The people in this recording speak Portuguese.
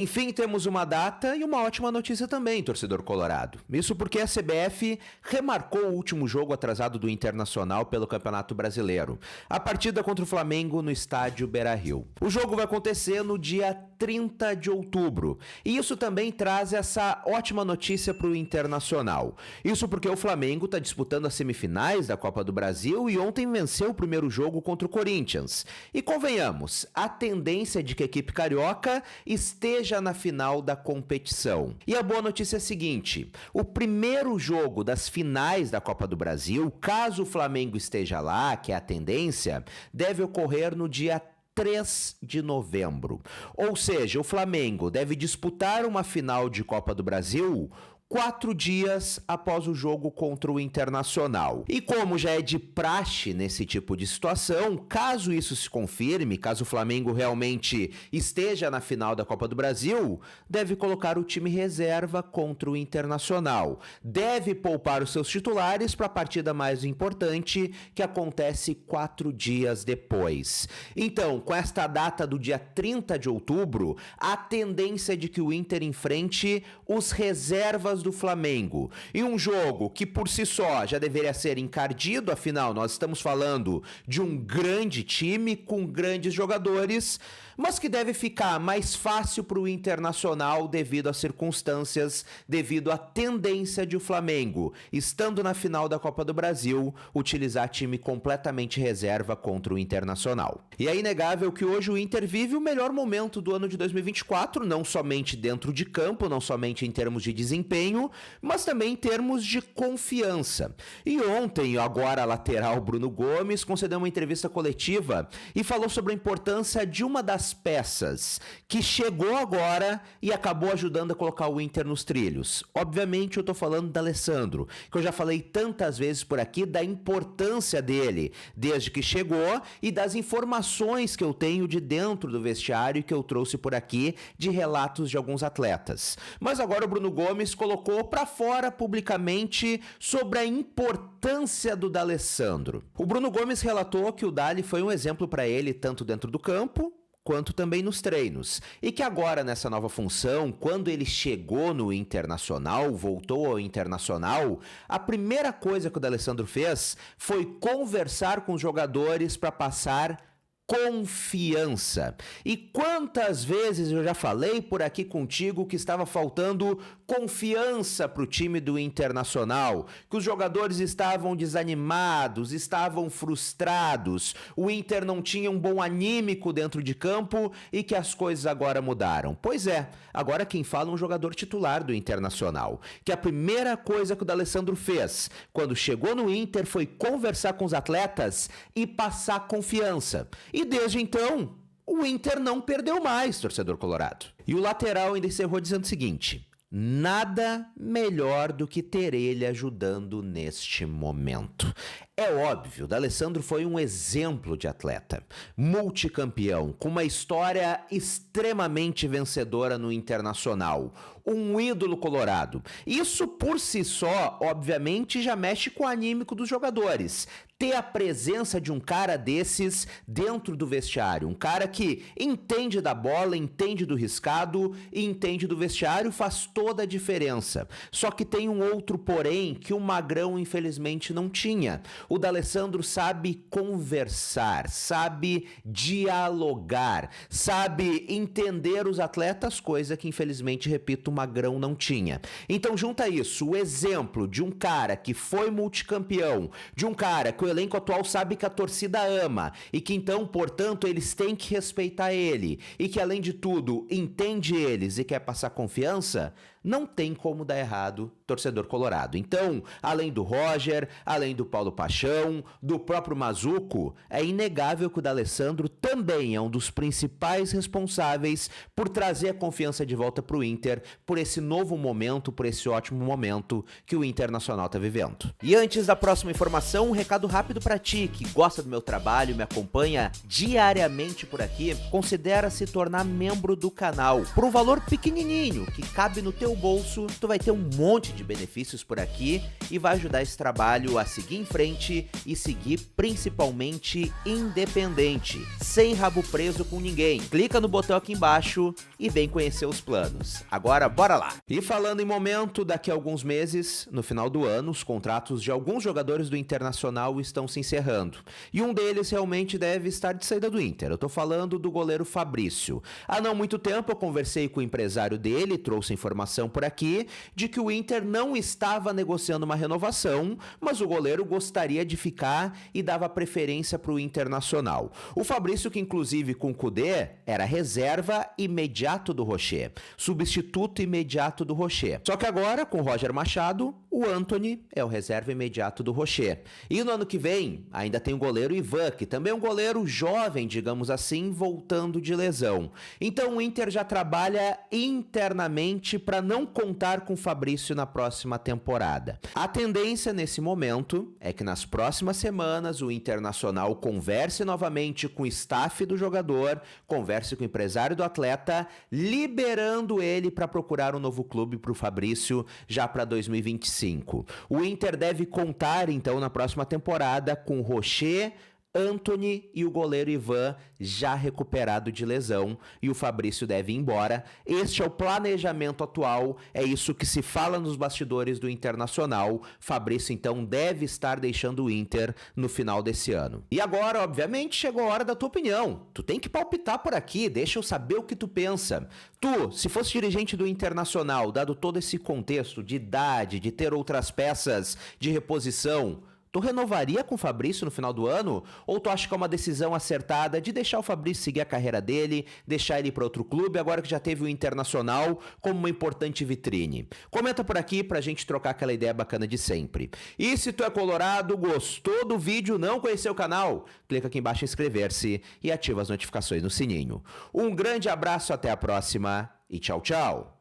Enfim, temos uma data e uma ótima notícia também, torcedor colorado. Isso porque a CBF remarcou o último jogo atrasado do Internacional pelo Campeonato Brasileiro. A partida contra o Flamengo no estádio Beira-Rio. O jogo vai acontecer no dia 30 de outubro. E isso também traz essa ótima notícia para o Internacional. Isso porque o Flamengo está disputando as semifinais da Copa do Brasil e ontem venceu o primeiro jogo contra o Corinthians. E convenhamos, a tendência é de que a equipe carioca esteja na final da competição. E a boa notícia é a seguinte: o primeiro jogo das finais da Copa do Brasil, caso o Flamengo esteja lá, que é a tendência, deve ocorrer no dia 3 de novembro. Ou seja, o Flamengo deve disputar uma final de Copa do Brasil 4 dias após o jogo contra o Internacional. E como já é de praxe nesse tipo de situação, caso isso se confirme, caso o Flamengo realmente esteja na final da Copa do Brasil, deve colocar o time reserva contra o Internacional. Deve poupar os seus titulares para a partida mais importante, que acontece 4 dias depois. Então, com esta data do dia 30 de outubro, a tendência é de que o Inter enfrente os reservas do Flamengo. E um jogo que por si só já deveria ser encardido, afinal nós estamos falando de um grande time com grandes jogadores, mas que deve ficar mais fácil para o Internacional devido às circunstâncias, devido à tendência de o Flamengo, estando na final da Copa do Brasil, utilizar time completamente reserva contra o Internacional. E é inegável que hoje o Inter vive o melhor momento do ano de 2024, não somente dentro de campo, não somente em termos de desempenho, mas também em termos de confiança. E ontem, agora lateral Bruno Gomes concedeu uma entrevista coletiva e falou sobre a importância de uma das peças que chegou agora e acabou ajudando a colocar o Inter nos trilhos. Obviamente eu tô falando da Alessandro, que eu já falei tantas vezes por aqui da importância dele desde que chegou e das informações que eu tenho de dentro do vestiário que eu trouxe por aqui de relatos de alguns atletas. Mas agora o Bruno Gomes colocou para fora publicamente sobre a importância do D'Alessandro. O Bruno Gomes relatou que o Dali foi um exemplo para ele tanto dentro do campo quanto também nos treinos. E que agora, nessa nova função, quando ele chegou no Internacional, voltou ao Internacional, a primeira coisa que o D'Alessandro fez foi conversar com os jogadores para passar confiança. E quantas vezes eu já falei por aqui contigo que estava faltando confiança para o time do Internacional, que os jogadores estavam desanimados, estavam frustrados, o Inter não tinha um bom anímico dentro de campo e que as coisas agora mudaram. Pois é, agora quem fala é um jogador titular do Internacional, que a primeira coisa que o D'Alessandro fez quando chegou no Inter foi conversar com os atletas e passar confiança. E desde então, o Inter não perdeu mais, torcedor colorado. E o lateral ainda encerrou dizendo o seguinte: nada melhor do que ter ele ajudando neste momento. É óbvio, D'Alessandro foi um exemplo de atleta, multicampeão, com uma história extremamente vencedora no Internacional, um ídolo colorado. Isso por si só, obviamente, já mexe com o anímico dos jogadores. Ter a presença de um cara desses dentro do vestiário, um cara que entende da bola, entende do riscado e entende do vestiário, faz toda a diferença. Só que tem um outro porém que o Magrão infelizmente não tinha. O D'Alessandro sabe conversar, sabe dialogar, sabe entender os atletas, coisa que infelizmente, repito, o Magrão não tinha. Então junta isso, o exemplo de um cara que foi multicampeão, de um cara que o elenco atual sabe que a torcida ama e que então, portanto, eles têm que respeitar ele e que além de tudo entende eles e quer passar confiança, não tem como dar errado, torcedor colorado. Então, além do Roger, além do Paulo Paixão, do próprio Mazuco, é inegável que o D'Alessandro também é um dos principais responsáveis por trazer a confiança de volta para o Inter, por esse novo momento, por esse ótimo momento que o Internacional está vivendo. E antes da próxima informação, um recado rápido para ti que gosta do meu trabalho, me acompanha diariamente por aqui, considera se tornar membro do canal por um valor pequenininho que cabe no teu teu bolso, tu vai ter um monte de benefícios por aqui e vai ajudar esse trabalho a seguir em frente e seguir principalmente independente, sem rabo preso com ninguém. Clica no botão aqui embaixo e vem conhecer os planos. Agora, bora lá! E falando em momento, daqui a alguns meses, no final do ano, os contratos de alguns jogadores do Internacional estão se encerrando. E um deles realmente deve estar de saída do Inter. Eu tô falando do goleiro Fabrício. Há não muito tempo eu conversei com o empresário dele, trouxe informação por aqui, de que o Inter não estava negociando uma renovação, mas o goleiro gostaria de ficar e dava preferência para o Internacional. O Fabrício, que inclusive com o Kudê, era reserva imediato do Rocher, substituto imediato do Rocher. Só que agora, com o Roger Machado, o Antony é o reserva imediato do Rocher. E no ano que vem, ainda tem o goleiro Ivan, que também é um goleiro jovem, digamos assim, voltando de lesão. Então o Inter já trabalha internamente para não contar com o Fabrício na próxima temporada. A tendência nesse momento é que nas próximas semanas o Internacional converse novamente com o staff do jogador, converse com o empresário do atleta, liberando ele para procurar um novo clube para o Fabrício já para 2025. O Inter deve contar então na próxima temporada com Rocher, Antony e o goleiro Ivan já recuperado de lesão e o Fabrício deve ir embora. Este é o planejamento atual, é isso que se fala nos bastidores do Internacional. Fabrício então deve estar deixando o Inter no final desse ano. E agora, obviamente, chegou a hora da tua opinião. Tu tem que palpitar por aqui, deixa eu saber o que tu pensa. Tu, se fosse dirigente do Internacional, dado todo esse contexto de idade, de ter outras peças de reposição, tu renovaria com o Fabrício no final do ano? Ou tu acha que é uma decisão acertada de deixar o Fabrício seguir a carreira dele, deixar ele para outro clube, agora que já teve o Internacional como uma importante vitrine? Comenta por aqui pra gente trocar aquela ideia bacana de sempre. E se tu é colorado, gostou do vídeo, não conheceu o canal, clica aqui embaixo em inscrever-se e ativa as notificações no sininho. Um grande abraço, até a próxima e tchau, tchau!